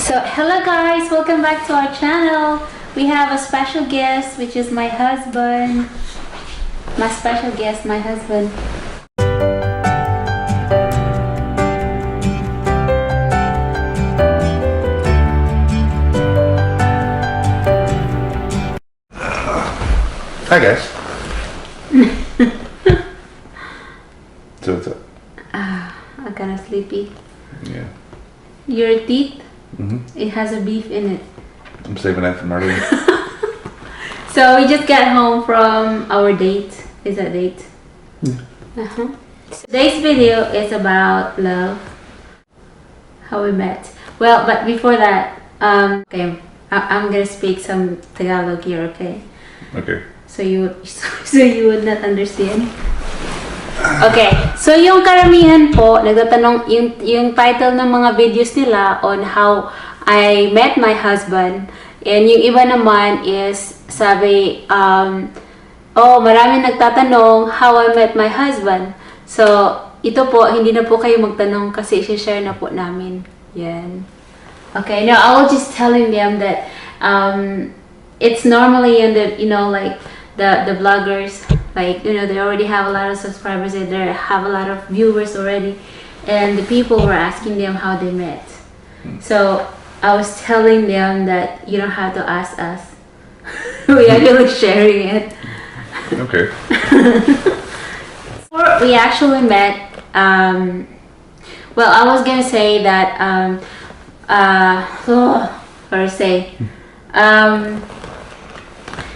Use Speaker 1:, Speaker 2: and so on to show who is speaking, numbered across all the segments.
Speaker 1: So hello guys, welcome back to our channel. We have a special guest, which is my husband. My special guest, my husband.
Speaker 2: Hi guys. So what's up?
Speaker 1: I'm kind of sleepy.
Speaker 2: Yeah.
Speaker 1: Your teeth?
Speaker 2: Mm-hmm.
Speaker 1: It has a beef in it.
Speaker 2: I'm saving that for earlier.
Speaker 1: So we just got home from our date. Is that date?
Speaker 2: Yeah.
Speaker 1: So today's video is about love. How we met. Well, but before that, okay, I'm gonna speak some Tagalog here, okay?
Speaker 2: Okay.
Speaker 1: So you would not understand. Okay, so yung karamihan po, nagtatanong yung title ng mga videos nila on how I met my husband. And yung iba naman is sabi, oh, marami nagtatanong how I met my husband. So, ito po, hindi na po kayo magtanong kasi i-share na po namin. Yan. Okay, now I was just telling them that it's normally in the, you know, like the vloggers, like, you know, they already have a lot of subscribers and they have a lot of viewers already, and the people were asking them how they met. So I was telling them that you don't have to ask us. We are actually sharing it.
Speaker 2: Okay.
Speaker 1: We actually met, well, I was gonna say that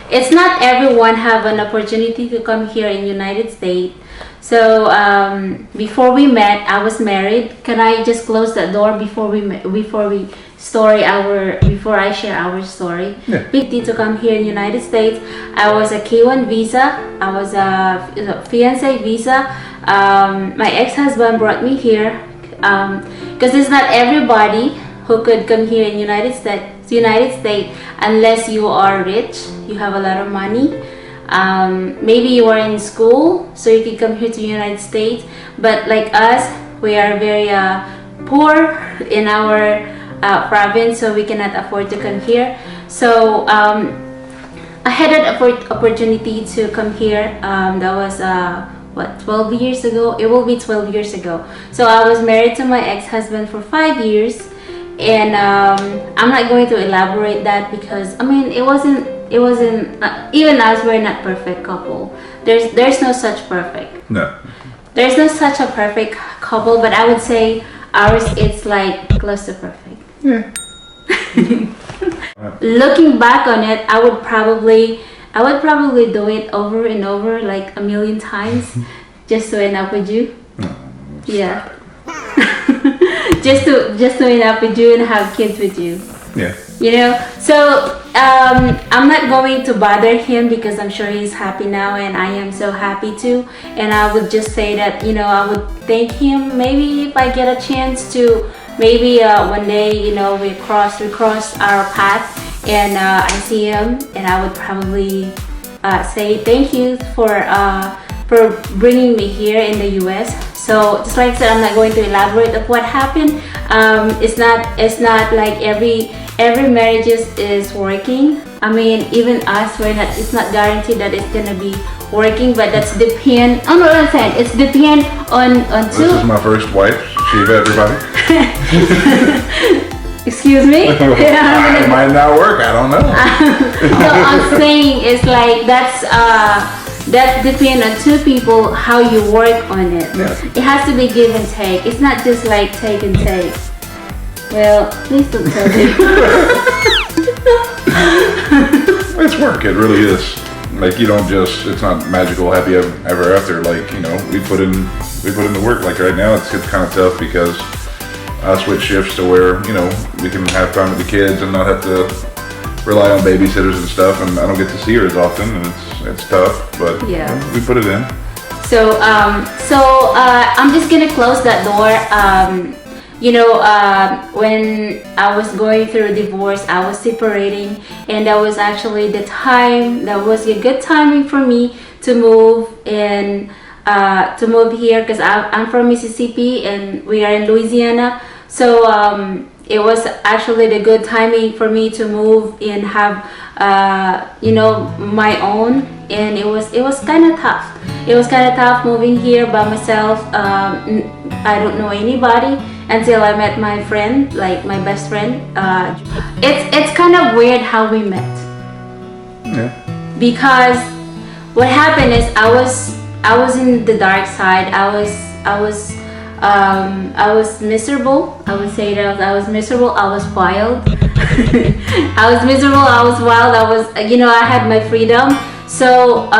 Speaker 1: it's not everyone have an opportunity to come here in United States. So before we met, I was married. Can I just close the door before I share our story?
Speaker 2: Yeah.
Speaker 1: Big deal to come here in United States. I was a K1 visa. I was a fiancé visa. My ex-husband brought me here because it's not everybody who could come here in United States unless you are rich, you have a lot of money. Maybe you are in school, so you can come here to the United States. But like us, we are very poor in our province, so we cannot afford to come here. So I had an opportunity to come here. That was 12 years ago. It will be 12 years ago. So I was married to my ex-husband for 5 years. And I'm not going to elaborate that because I mean it wasn't even us, we're not perfect couple. There's no such perfect.
Speaker 2: No.
Speaker 1: There's no such a perfect couple, but I would say ours it's like close to perfect.
Speaker 2: Yeah.
Speaker 1: Looking back on it, I would probably do it over and over like a million times just to end up with you.
Speaker 2: No,
Speaker 1: Yeah. just to end up with you and have kids with you.
Speaker 2: Yeah.
Speaker 1: You know, so I'm not going to bother him because I'm sure he's happy now and I am so happy too. And I would just say that, you know, I would thank him maybe if I get a chance to, maybe one day, you know, we cross our path and I see him, and I would probably say thank you for bringing me here in the US. So just like I said, I'm not going to elaborate of what happened. It's not like every marriage is working. I mean, even us, it's not guaranteed that it's gonna be working, but that's depend. Oh no, I'm saying it's depend on two.
Speaker 2: This is my first wife, Shiva, everybody.
Speaker 1: Excuse me.
Speaker 2: It might not work. I don't know.
Speaker 1: No, I'm saying it's like that depends on two people how you work on it.
Speaker 2: Yeah.
Speaker 1: It has to be give and take. It's not just like take and take. Well, please don't tell me.
Speaker 2: It's work. It really is. Like, you don't just, it's not magical happy ever after. Like, you know, we put in the work. Like right now it's kind of tough because I switch shifts to where, you know, we can have time with the kids and not have to rely on babysitters and stuff, and I don't get to see her as often, and it's tough, but
Speaker 1: yeah,
Speaker 2: you know, we put it in.
Speaker 1: So I'm just gonna close that door. You know, when I was going through a divorce, I was separating, and that was actually the time that was a good timing for me to move and to move here because I'm from Mississippi and we are in Louisiana. So it was actually the good timing for me to move and have my own. And it was kind of tough. It was kind of tough moving here by myself. I don't know anybody until I met my friend, like my best friend. It's kind of weird how we met.
Speaker 2: Yeah.
Speaker 1: Because what happened is I was in the dark side. I was miserable. I would say that I was miserable. I was wild. I was miserable. I was wild. I had my freedom. So,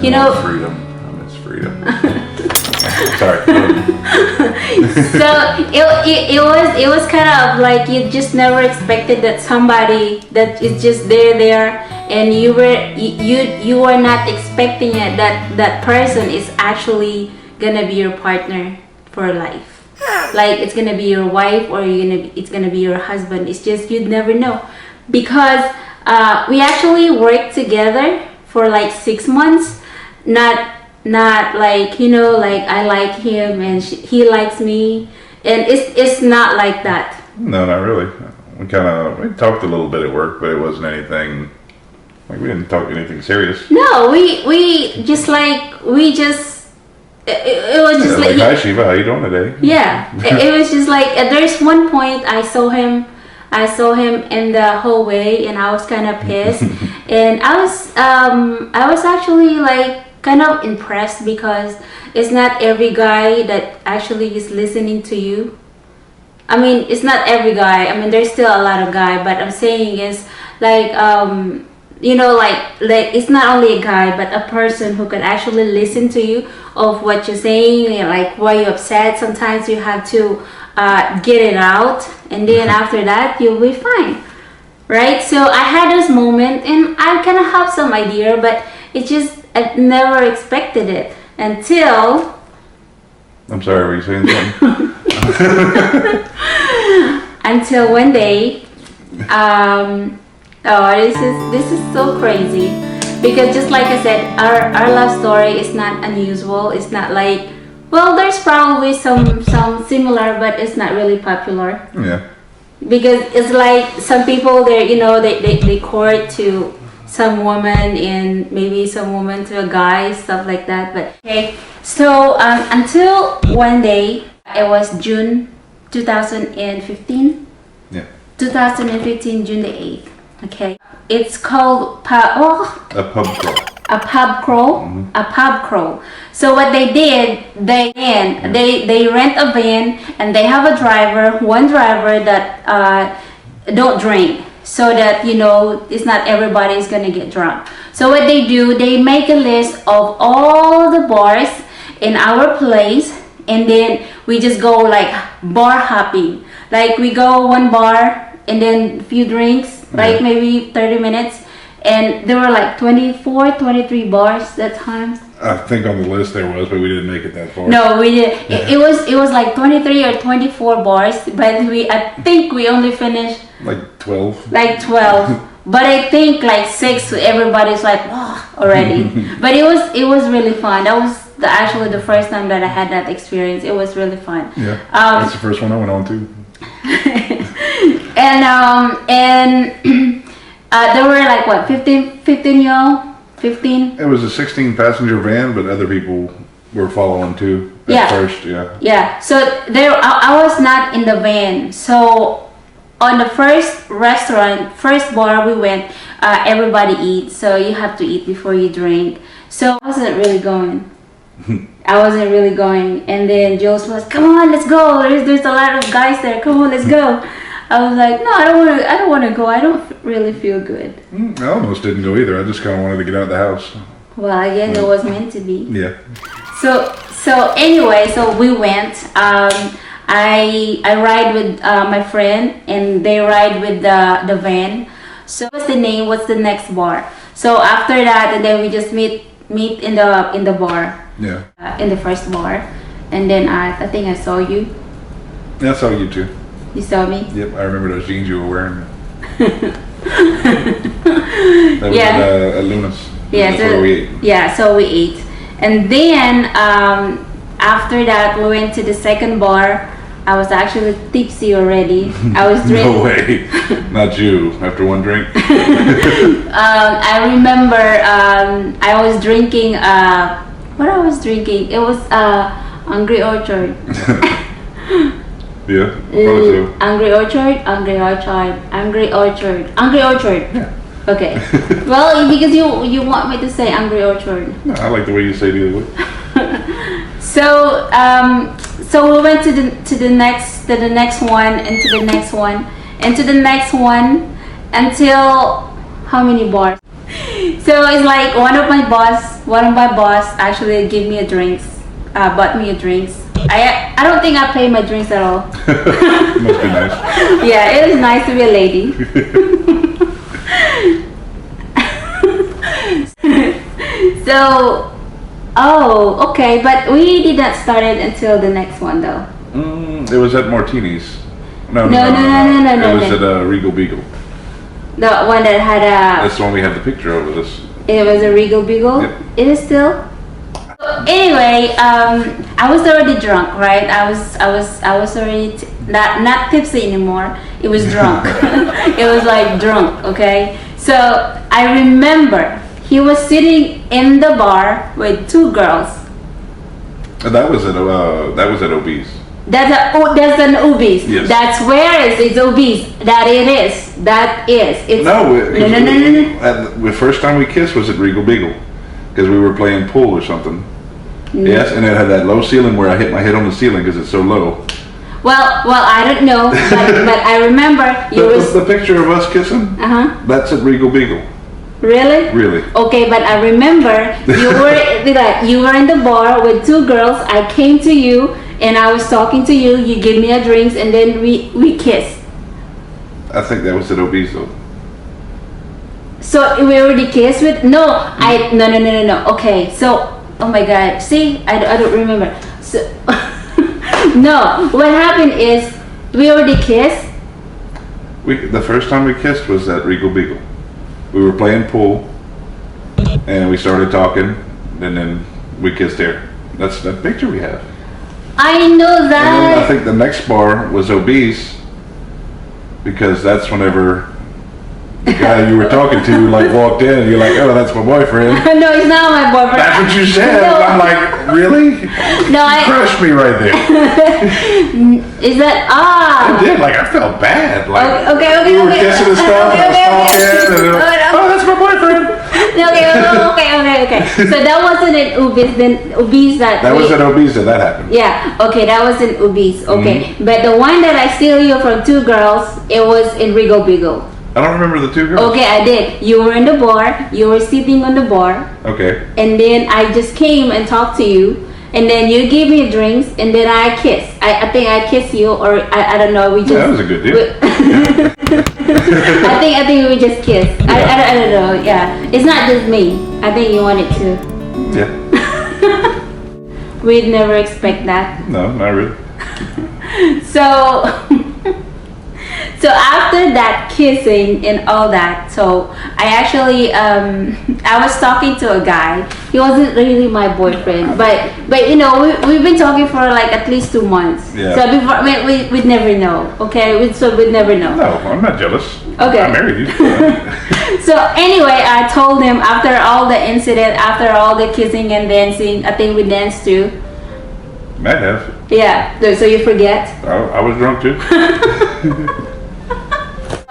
Speaker 2: Freedom. It's freedom. Sorry.
Speaker 1: So it was kind of like you just never expected that somebody that is just there, and you were not expecting it that person is actually gonna be your partner for life. Like it's gonna be your wife, or it's gonna be your husband. It's just you'd never know, because we actually worked together for like 6 months. Not like like I like him and he likes me, and it's not like that.
Speaker 2: No, not really. We talked a little bit at work, but it wasn't anything. Like we didn't talk anything serious.
Speaker 1: No, we just it was just
Speaker 2: like hi Shiva, how you doing today?
Speaker 1: Yeah, it was just like there's one point I saw him in the hallway, and I was kind of pissed, and I was actually like kind of impressed, because it's not every guy that actually is listening to you. I mean, it's not every guy. I mean, there's still a lot of guy, but I'm saying is like like it's not only a guy, but a person who can actually listen to you of what you're saying, and like why you're upset. Sometimes you have to get it out, and then after that you'll be fine, right? So I had this moment, and I kind of have some idea, but it just I never expected it until.
Speaker 2: I'm sorry, were you saying something?
Speaker 1: Until one day, this is so crazy, because just like I said, our love story is not unusual. It's not like, well, there's probably some similar, but it's not really popular.
Speaker 2: Yeah.
Speaker 1: Because it's like some people they court to some woman, and maybe some woman to a guy, stuff like that. But okay, so until one day, it was June 2015.
Speaker 2: Yeah.
Speaker 1: 2015, June the 8th. Okay, it's called
Speaker 2: a pub crawl.
Speaker 1: A pub crawl.
Speaker 2: Mm-hmm.
Speaker 1: A pub crawl. So what they did, they rent a van, and they have one driver that don't drink, so that it's not everybody's gonna get drunk. So what they do, they make a list of all the bars in our place, and then we just go like bar hopping. Like we go one bar and then a few drinks, like maybe 30 minutes, and there were like 24-23 bars that time.
Speaker 2: I think on the list there was, but we didn't make it that far.
Speaker 1: No, we did. It was like 23 or 24 bars, but I think we only finished
Speaker 2: like 12.
Speaker 1: Like 12. But I think like 6, everybody's like, wow, already. But it was really fun. That was actually the first time that I had that experience. It was really fun.
Speaker 2: Yeah, that's the first one I went on too.
Speaker 1: and there were like what, 15 y'all? 15?
Speaker 2: It was a 16-passenger van, but other people were following too at first.
Speaker 1: Yeah. So I was not in the van. So on the first bar we went, everybody eats. So you have to eat before you drink. So I wasn't really going. And then Jules was, come on, let's go. There's a lot of guys there. Come on, let's go. I was like, no, I don't want to go. I don't really feel good.
Speaker 2: I almost didn't go either. I just kind of wanted to get out of the house.
Speaker 1: Well, I guess it was meant to be.
Speaker 2: Yeah.
Speaker 1: So anyway, so we went. I ride with my friend, and they ride with the van. So what's the next bar? So after that, and then we just meet in the bar.
Speaker 2: Yeah.
Speaker 1: In the first bar, and then I think I saw you.
Speaker 2: Yeah, I saw you too.
Speaker 1: You saw me?
Speaker 2: Yep, I remember those jeans you were wearing. That was at Luna's.
Speaker 1: Yeah,
Speaker 2: that's where we ate.
Speaker 1: Yeah, so we ate. And then after that, we went to the second bar I was actually tipsy already. I was drinking.
Speaker 2: No way. Not you. After one drink.
Speaker 1: I remember I was drinking. What I was drinking? It was Angry Orchard.
Speaker 2: Yeah, probably so.
Speaker 1: Angry Orchard. Angry Orchard. Angry Orchard. Angry Orchard.
Speaker 2: Yeah.
Speaker 1: Okay. Well, because you want me to say Angry Orchard.
Speaker 2: No, I like the way you say it either way.
Speaker 1: So so we went to the next one and to the next one and to the next one until how many bars? So it's like one of my boss actually gave me a drinks, bought me a drinks. I don't think I paid my drinks at all.
Speaker 2: Must be nice.
Speaker 1: Yeah, it is nice to be a lady. So, oh, okay, but we did not start it until the next one though.
Speaker 2: It was at Martini's. No.
Speaker 1: No.
Speaker 2: It was at Regal Beagle.
Speaker 1: The one that had
Speaker 2: That's the one we have the picture of with us.
Speaker 1: it was a Regal Beagle.
Speaker 2: Yep.
Speaker 1: It is still. Anyway, I was already drunk, right? I was already not tipsy anymore. It was drunk. It was like drunk. Okay, so I remember he was sitting in the bar with two girls.
Speaker 2: And that was at Obese.
Speaker 1: That's an Ubis.
Speaker 2: Yes.
Speaker 1: That's where it's Ubis. That it is. That is. It's
Speaker 2: No.
Speaker 1: No.
Speaker 2: The first time we kissed was at Regal Beagle because we were playing pool or something. Yes, and it had that low ceiling where I hit my head on the ceiling because it's so low.
Speaker 1: Well, I don't know, but I remember
Speaker 2: The picture of us kissing. That's at Regal Beagle.
Speaker 1: Really?
Speaker 2: Really.
Speaker 1: Okay, but I remember you were in the bar with two girls. I came to you and I was talking to you. You gave me a drinks and then we kissed.
Speaker 2: I think that was at Obese though.
Speaker 1: So we already kissed with no. Okay, so oh my God. See, I don't remember. So no, what happened is we already kissed.
Speaker 2: The first time we kissed was at Regal Beagle. We were playing pool, and we started talking, and then we kissed there. That's that picture we have.
Speaker 1: I know
Speaker 2: And then I
Speaker 1: that.
Speaker 2: think the next bar was Obese, because that's whenever the guy you were talking to like walked in, and you're like, "Oh, that's my boyfriend."
Speaker 1: No, it's not my boyfriend.
Speaker 2: That's what you said.
Speaker 1: No.
Speaker 2: I'm like, really?
Speaker 1: No,
Speaker 2: You crushed me right there.
Speaker 1: Is that
Speaker 2: I did. Like I felt bad. Like
Speaker 1: Okay.
Speaker 2: we were kissing and stuff. And I was talking, and then, oh, that's my boyfriend.
Speaker 1: Okay. So that wasn't in Ubis. Then Ubis
Speaker 2: That was at Obese that happened.
Speaker 1: Yeah. Okay, that was in Ubis. Okay, but the one that I steal you from two girls, it was in Regal Beagle.
Speaker 2: I don't remember the two girls.
Speaker 1: Okay, I did. You were in the bar. You were sitting on the bar.
Speaker 2: Okay.
Speaker 1: And then I just came and talked to you. And then you gave me drinks. And then I kissed. I think I kissed you, or I don't know. We just.
Speaker 2: That was a good deal.
Speaker 1: I think we just kissed.
Speaker 2: Yeah.
Speaker 1: I don't know. Yeah, it's not just me. I think you wanted to.
Speaker 2: Yeah.
Speaker 1: We'd never expect that.
Speaker 2: No, not really.
Speaker 1: So. So after that kissing and all that, so I actually I was talking to a guy. He wasn't really my boyfriend, but you know we've been talking for like at least 2 months.
Speaker 2: Yeah.
Speaker 1: So before we'd never know. Okay, we'd never know.
Speaker 2: No, I'm not jealous.
Speaker 1: Okay.
Speaker 2: I married you.
Speaker 1: So anyway, I told him after all the incident, after all the kissing and dancing, I think we danced too.
Speaker 2: Might have.
Speaker 1: Yeah. So you forget.
Speaker 2: I was drunk too.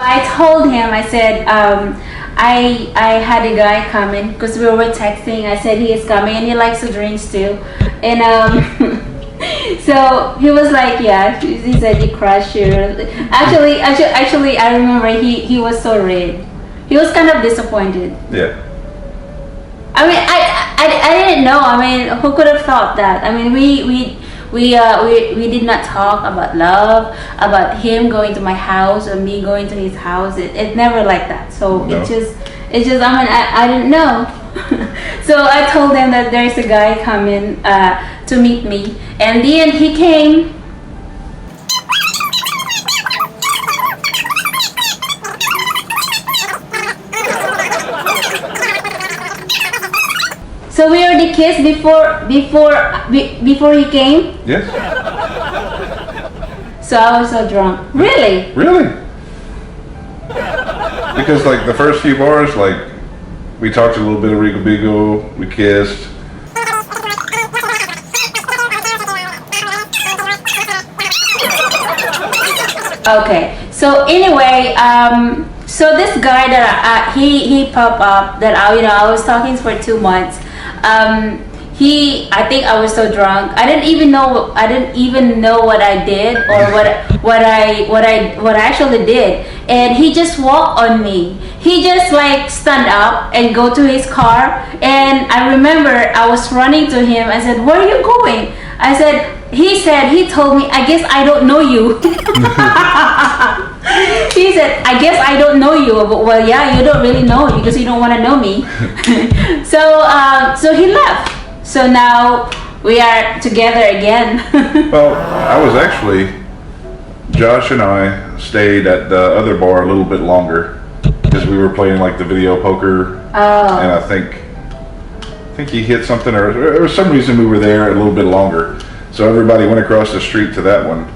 Speaker 1: I told him, I said, I had a guy coming because we were texting. I said he is coming and he likes the drinks too. And so he was like, yeah, he said he crushed you. Actually, I remember he was so red. He was kind of disappointed.
Speaker 2: Yeah.
Speaker 1: I mean, I didn't know. I mean, who could have thought that? I mean, we did not talk about love, about him going to my house or me going to his house. It never like that. So
Speaker 2: No.
Speaker 1: it's just. I mean, I didn't know. So I told them that there's a guy coming to meet me, and then he came. So we already kissed before he came.
Speaker 2: Yes.
Speaker 1: So I was so drunk. Really?
Speaker 2: Really? Because like the first few bars, like we talked a little bit of Regal Beagle, we kissed.
Speaker 1: Okay. So anyway, so this guy that he popped up that I was talking for 2 months. I think I was so drunk. I didn't even know what I did or what I actually did. And he just walked on me. He just like stand up and go to his car. And I remember I was running to him. I said, "Where are you going?" He told me, "I guess I don't know you." He said, "I guess I don't know you." Well, yeah, you don't really know me because you don't want to know me. So he left. So now we are together again.
Speaker 2: Well, Josh and I stayed at the other bar a little bit longer because we were playing like the video poker.
Speaker 1: Oh.
Speaker 2: And I think he hit something, or there was some reason we were there a little bit longer. So everybody went across the street to that one,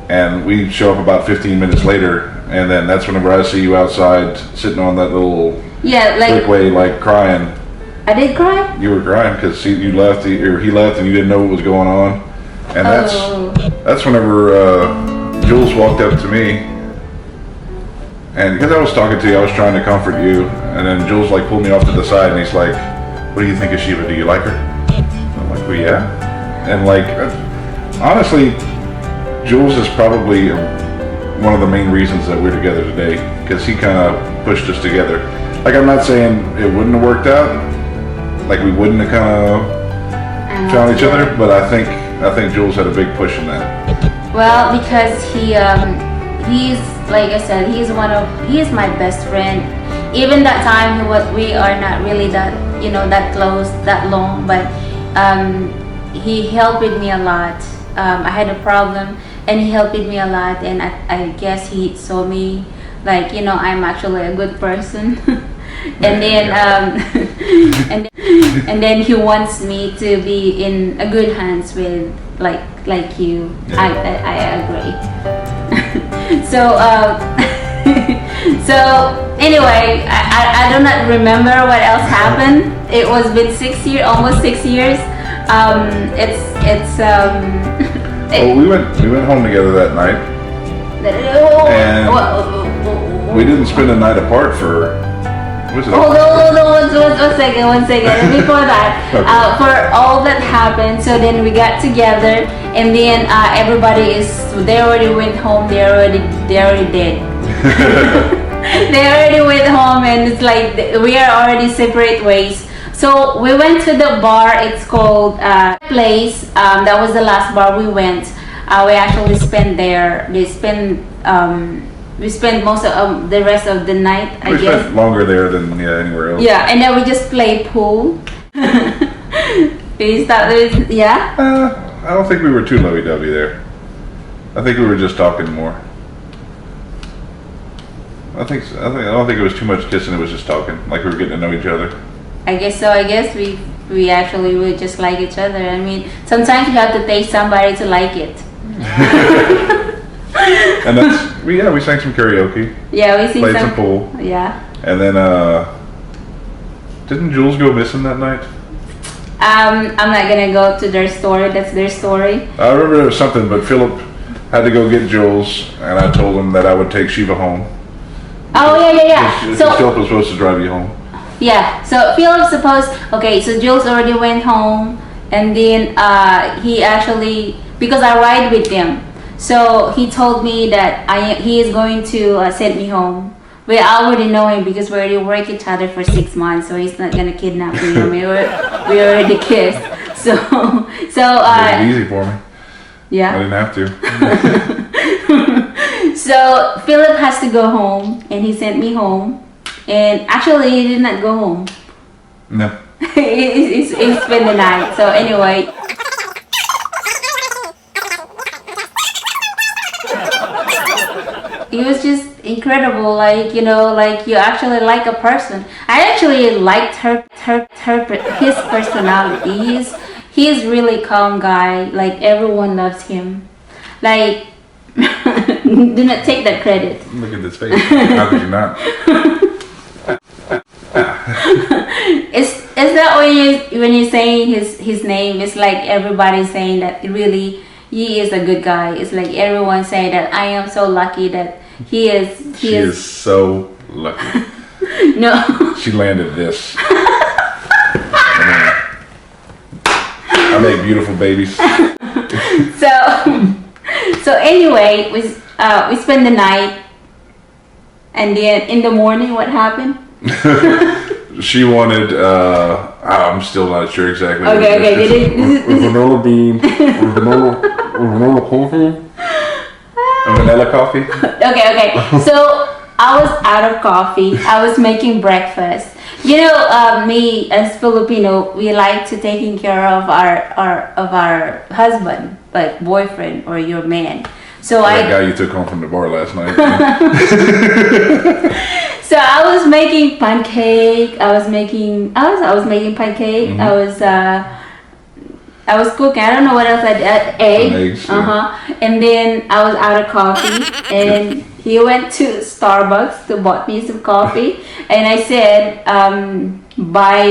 Speaker 2: and we show up about 15 minutes later, and then that's whenever I see you outside sitting on that little brickway, like crying.
Speaker 1: I did cry?
Speaker 2: You were crying because you left, or he left, and you didn't know what was going on. And that's whenever Jules walked up to me, and because I was talking to you, I was trying to comfort you, and then Jules like pulled me off to the side, and he's like, "What do you think of Shiva? Do you like her?" I'm like, "Well, yeah." And like, honestly, Jules is probably one of the main reasons that we're together today, because he kind of pushed us together. Like, I'm not saying it wouldn't have worked out, like we wouldn't have kind of found each other, but I think Jules had a big push in that.
Speaker 1: Well, because he's like I said, he is my best friend. Even that time we are not really that close, that long, but he helped me a lot. I had a problem and he helped me a lot, and I guess he saw me like I'm actually a good person. And then and then he wants me to be in a good hands with like you. I agree. So so anyway, I do not remember what else happened. It was been almost 6 years.
Speaker 2: Well, we went home together that night, and we didn't spend the night apart for.
Speaker 1: Hold on, one second. Before that,
Speaker 2: Okay.
Speaker 1: For all that happened, so then we got together, and then they already went home. They already did. They already went home, and it's like we are already separate ways. So we went to the bar. It's called Place. That was the last bar we went. We actually spent there. We spent most of the rest of the night. I guess.
Speaker 2: We spent longer there than anywhere else.
Speaker 1: Yeah, and then we just played pool. We started, yeah.
Speaker 2: I don't think we were too lovey-dovey there. I think we were just talking more. I don't think it was too much kissing. It was just talking, like we were getting to know each other.
Speaker 1: I guess so. I guess we actually would just like each other. I mean, sometimes you have to taste somebody to like it.
Speaker 2: And we sang some karaoke.
Speaker 1: Yeah, we
Speaker 2: played some pool.
Speaker 1: Yeah.
Speaker 2: And then didn't Jules go missing that night?
Speaker 1: I'm not gonna go to their story. That's their story.
Speaker 2: I remember there was something, but Philip had to go get Jules, and I told him that I would take Shiva home.
Speaker 1: Oh yeah.
Speaker 2: So Philip was supposed to drive you home.
Speaker 1: Yeah. So Philip okay. So Jules already went home, and then he actually, because I ride with him. So he told me that he is going to send me home. But I already know him because we already work each other for 6 months, so he's not gonna kidnap me. we already kissed. So
Speaker 2: Made it easy for me.
Speaker 1: Yeah.
Speaker 2: I didn't have to.
Speaker 1: So Philip has to go home, and he sent me home. And actually, he did not go home.
Speaker 2: No.
Speaker 1: he spent the night. So anyway. It was just incredible, like you actually like a person. I actually liked his personality. He's really calm guy. Like everyone loves him. Like Do not take that credit.
Speaker 2: Look at this face. How could you not?
Speaker 1: It's that when you're saying his name, it's like everybody's saying that really he is a good guy. It's like everyone saying that I am so lucky that he is.
Speaker 2: She is so lucky.
Speaker 1: No.
Speaker 2: She landed this. I make beautiful babies.
Speaker 1: So anyway, we spent the night, and then in the morning, what happened?
Speaker 2: She wanted. I'm still not sure exactly.
Speaker 1: Okay.
Speaker 2: Vanilla bean, vanilla coffee, vanilla coffee.
Speaker 1: Okay. So I was out of coffee. I was making breakfast. You know, me as Filipino, we like to taking care of our husband, like boyfriend or your man. So
Speaker 2: That guy you took home from the bar last night.
Speaker 1: So I was making pancake. I was making pancake.
Speaker 2: Mm-hmm.
Speaker 1: I was cooking. I don't know what else I did.
Speaker 2: Eggs.
Speaker 1: Yeah. And then I was out of coffee, and he went to Starbucks to bought me some coffee, and I said, buy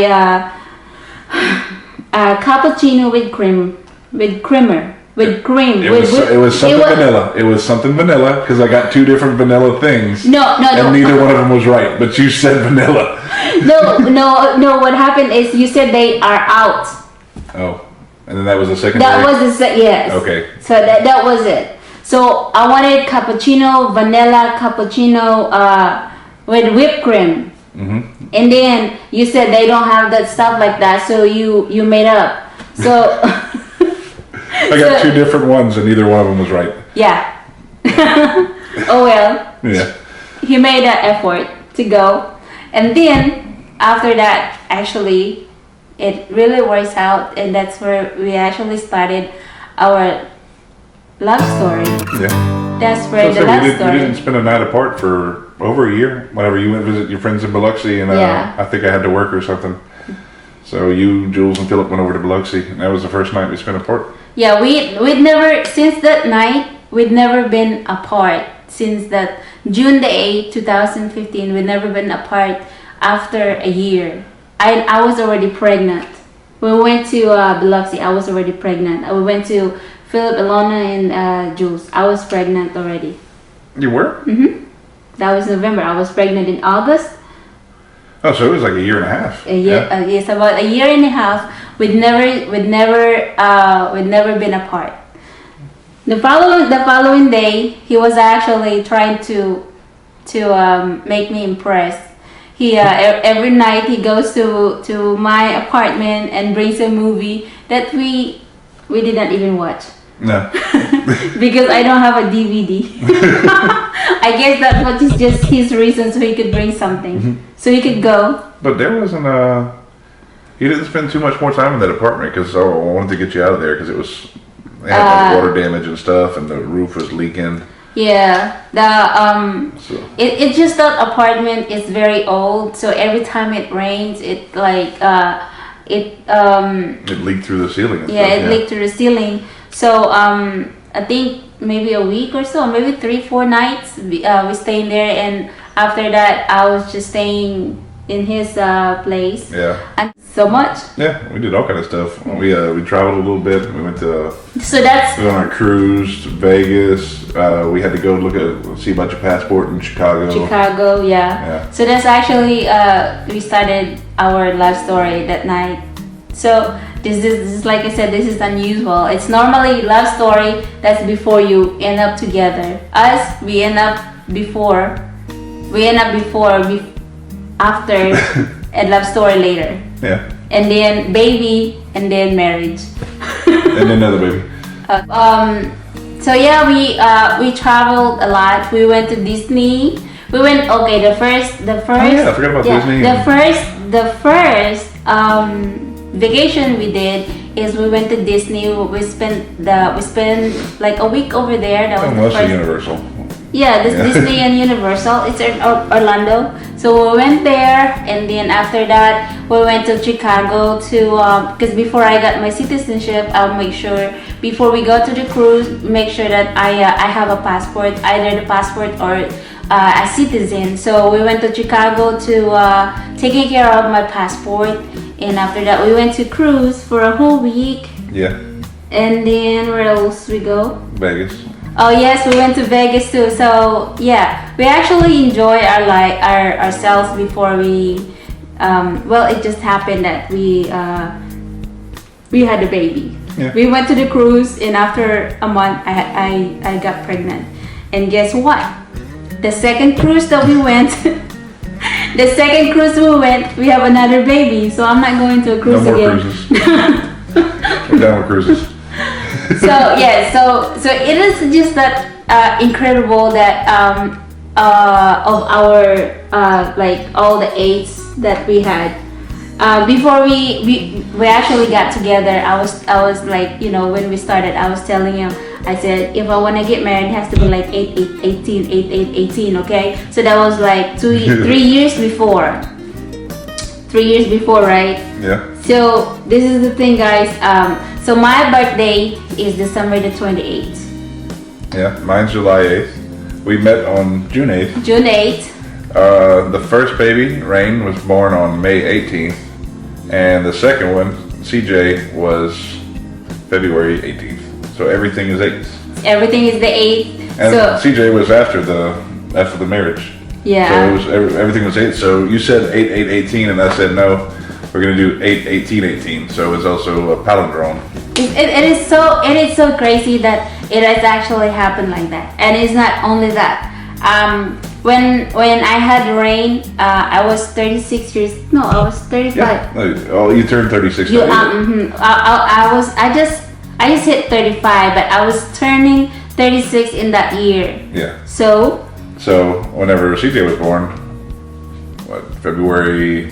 Speaker 1: a cappuccino with cream, with creamer. With cream.
Speaker 2: It was something vanilla. It was something vanilla because I got two different vanilla things.
Speaker 1: No.
Speaker 2: And neither one of them was right. But you said vanilla.
Speaker 1: No. What happened is you said they are out.
Speaker 2: Oh, and then that was the second.
Speaker 1: That was yes.
Speaker 2: Okay.
Speaker 1: So that was it. So I wanted vanilla cappuccino with whipped cream.
Speaker 2: Mm-hmm.
Speaker 1: And then you said they don't have that stuff like that, so you made up. So.
Speaker 2: I got two different ones, and neither one of them was right.
Speaker 1: Yeah. Oh well.
Speaker 2: Yeah.
Speaker 1: He made an effort to go, and then after that, actually, it really works out, and that's where we actually started our love story.
Speaker 2: Yeah.
Speaker 1: That's where the love story.
Speaker 2: We didn't spend a night apart for over a year. Whenever you went to visit your friends in Biloxi, and I think I had to work or something. So you, Jules, and Philip went over to Biloxi, and that was the first night we spent apart.
Speaker 1: Yeah, we'd never, since that night, we'd never been apart. Since that June the 8th, 2015, we'd never been apart after a year. I was already pregnant. When we went to Biloxi, I was already pregnant. We went to Philip, Ilona, and Jules. I was pregnant already.
Speaker 2: You were?
Speaker 1: Mm-hmm. That was November. I was pregnant in August.
Speaker 2: Oh, so it was like a year and a half.
Speaker 1: Yes, about a year and a half. We'd never been apart. The following day, he was actually trying to make me impressed. He every night he goes to my apartment and brings a movie that we did not even watch.
Speaker 2: No.
Speaker 1: Because I don't have a DVD. I guess that was just his reason, so he could bring something, so he could go.
Speaker 2: But there wasn't you didn't spend too much more time in that apartment because I wanted to get you out of there because they had like water damage and stuff, and the roof was leaking.
Speaker 1: Yeah, it's just that apartment is very old, so every time it rains, it leaked
Speaker 2: through the ceiling. And
Speaker 1: it leaked through the ceiling. So I think maybe a week or so, maybe 3-4 nights we stayed there, and after that I was just staying in his place.
Speaker 2: Yeah.
Speaker 1: And so much.
Speaker 2: Yeah, we did all kind of stuff. We traveled a little bit. We went to.
Speaker 1: So that's.
Speaker 2: We went on a cruise to Vegas. We had to go see about your passport in Chicago.
Speaker 1: Chicago, yeah. So that's actually we started our love story that night. So this is like I said, this is unusual. It's normally love story that's before you end up together. Us, we end up before, after a love story later.
Speaker 2: Yeah.
Speaker 1: And then baby, and then marriage.
Speaker 2: And then another baby.
Speaker 1: So yeah, we traveled a lot. We went to Disney. We went the first.
Speaker 2: Oh yeah, I forgot about Disney.
Speaker 1: The first vacation we did is we went to Disney. We spent like a week over there. That was
Speaker 2: mostly Universal.
Speaker 1: Yeah, Disney and Universal. It's in Orlando. So we went there, and then after that, we went to Chicago to because before I got my citizenship, I'll make sure before we go to the cruise, make sure that I have a passport, either the passport or a citizen. So we went to Chicago to taking care of my passport, and after that we went to cruise for a whole week.
Speaker 2: Yeah.
Speaker 1: And then where else we go?
Speaker 2: Vegas.
Speaker 1: Oh yes, we went to Vegas too. So yeah, we actually enjoy ourselves before we. Well, it just happened that we had a baby.
Speaker 2: Yeah.
Speaker 1: We went to the cruise, and after a month, I got pregnant. And guess what? The second cruise that we went, we have another baby. So I'm not going to a cruise
Speaker 2: No more
Speaker 1: again.
Speaker 2: cruises. We're done with cruises.
Speaker 1: So yeah, so it is just that incredible that of our like all the eights that we had before we actually got together. I was like, you know, when we started, I was telling him, I said, if I want to get married, it has to be like 18, okay? So that was like 3 years before. 3 years before, right?
Speaker 2: Yeah.
Speaker 1: So this is the thing, guys. So my birthday is December the 28th.
Speaker 2: Yeah, mine's July 8th. We met on June 8th.
Speaker 1: June 8th.
Speaker 2: The first baby, Rain, was born on May 18th. And the second one, CJ, was February 18th. So everything is 8th.
Speaker 1: Everything is the 8th.
Speaker 2: And
Speaker 1: So
Speaker 2: CJ was after the marriage.
Speaker 1: yeah.
Speaker 2: So it was everything was 8. So you said 8/8/18, and I said no. We're gonna do 8/18/18. So it's also a palindrome.
Speaker 1: It is so crazy that it has actually happened like that. And it's not only that. When I had Rain, I was 36 years. No, I was 35.
Speaker 2: Yeah. Oh, you turned 36.
Speaker 1: You, I just hit 35, but I was turning 36 in that year.
Speaker 2: Yeah.
Speaker 1: So
Speaker 2: whenever CJ was born, February,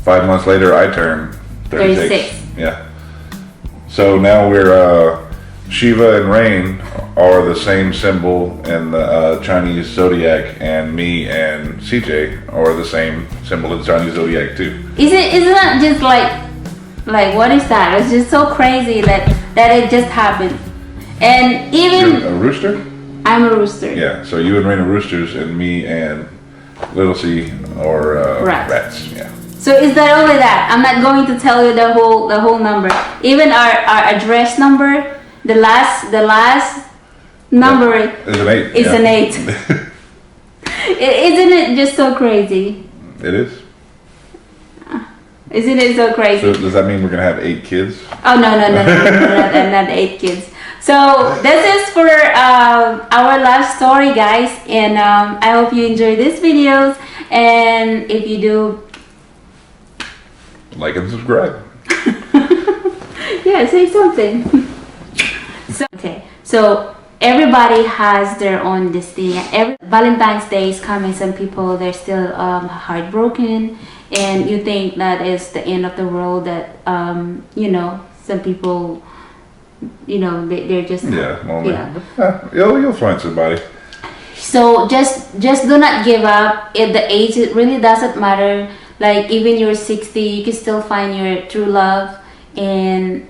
Speaker 2: 5 months later, I turned 36. Yeah. So now we're Shiva and Rain are the same symbol in the Chinese zodiac, and me and CJ are the same symbol in the Chinese zodiac too.
Speaker 1: Isn't that just like what is that? It's just so crazy that it just happened. And even
Speaker 2: You're a rooster?
Speaker 1: I'm a rooster.
Speaker 2: Yeah. So you and Rain are roosters, and me and Little C are rats. Yeah.
Speaker 1: So is that only that? I'm not going to tell you the whole number. Even our address number, the last number
Speaker 2: is an 8.
Speaker 1: Is an 8. Isn't it just so crazy?
Speaker 2: It is.
Speaker 1: Isn't it so crazy?
Speaker 2: So does that mean we're gonna have 8 kids?
Speaker 1: Oh no, not 8 kids. So this is for our love story, guys, and I hope you enjoy these videos. And if you do,
Speaker 2: like and subscribe.
Speaker 1: yeah, say something. So everybody has their own destiny. Valentine's Day is coming. Some people, they're still heartbroken, and you think that is the end of the world. That you know, some people, you know, they're just
Speaker 2: You'll find somebody.
Speaker 1: So just do not give up. At the age, it really doesn't matter. Like even you're 60, you can still find your true love, and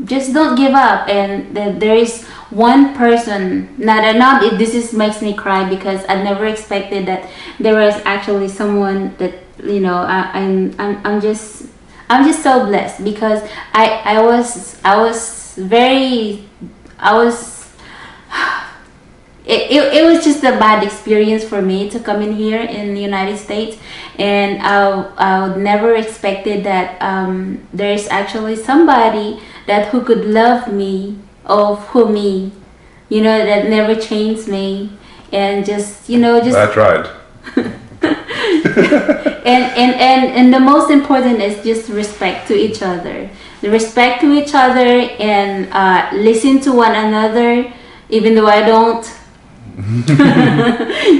Speaker 1: just don't give up. And there is one person. This makes me cry because I never expected that there was actually someone that, you know, I'm just so blessed because I was it was just a bad experience for me to come in here in the United States, and I would never expected that there's actually somebody who could love me me, you know, that never changed me, and just, you know, just
Speaker 2: I tried.
Speaker 1: and the most important is just respect to each other. The respect to each other, and listen to one another, even though I don't.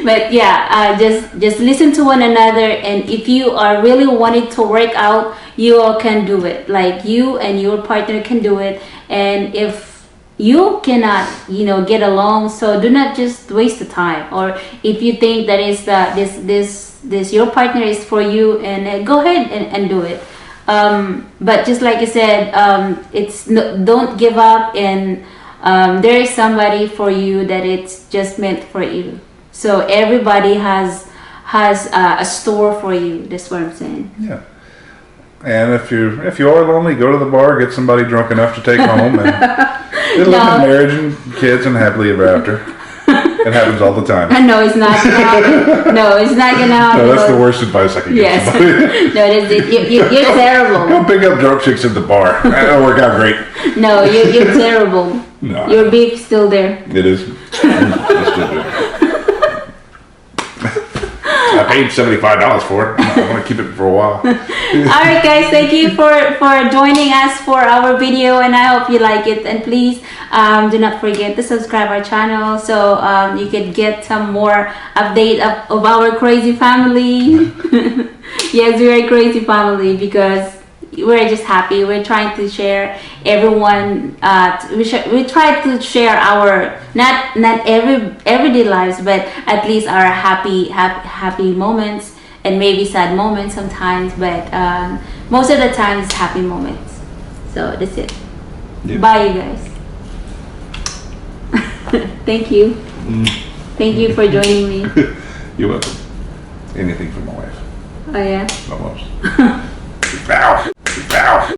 Speaker 1: But yeah, just listen to one another, and if you are really wanting to work out, you all can do it. Like you and your partner can do it. And if you cannot, you know, get along, so do not just waste the time. Or if you think that is this your partner is for you, and go ahead and do it. But just like you said, it's don't give up, and there is somebody for you that it's just meant for you. So everybody has a store for you. That's what I'm saying.
Speaker 2: Yeah. And if you are lonely, go to the bar, get somebody drunk enough to take home, and they live in marriage and kids and happily ever after. It happens all the time.
Speaker 1: No, it's not gonna happen. No, it's not gonna happen.
Speaker 2: No, that's the worst advice I can give
Speaker 1: Yes.
Speaker 2: somebody.
Speaker 1: No, you're terrible.
Speaker 2: Go pick up drunk chicks at the bar. That'll work out great.
Speaker 1: No, you're terrible.
Speaker 2: No.
Speaker 1: Your beef's still there.
Speaker 2: It is. It's still good. I paid $75 for it. I want to keep it for a while.
Speaker 1: All right, guys, thank you for joining us for our video, and I hope you like it. And please do not forget to subscribe our channel so you can get some more update of our crazy family. Yes, we're a crazy family because we're just happy. We're trying to share everyone. We try to share our not everyday lives, but at least our happy moments, and maybe sad moments sometimes. But most of the time, it's happy moments. So that's it.
Speaker 2: Yeah.
Speaker 1: Bye, you guys. Thank you. Thank you for joining me.
Speaker 2: You're welcome. Anything for my wife.
Speaker 1: Oh yeah.
Speaker 2: Almost. Bow. Bow.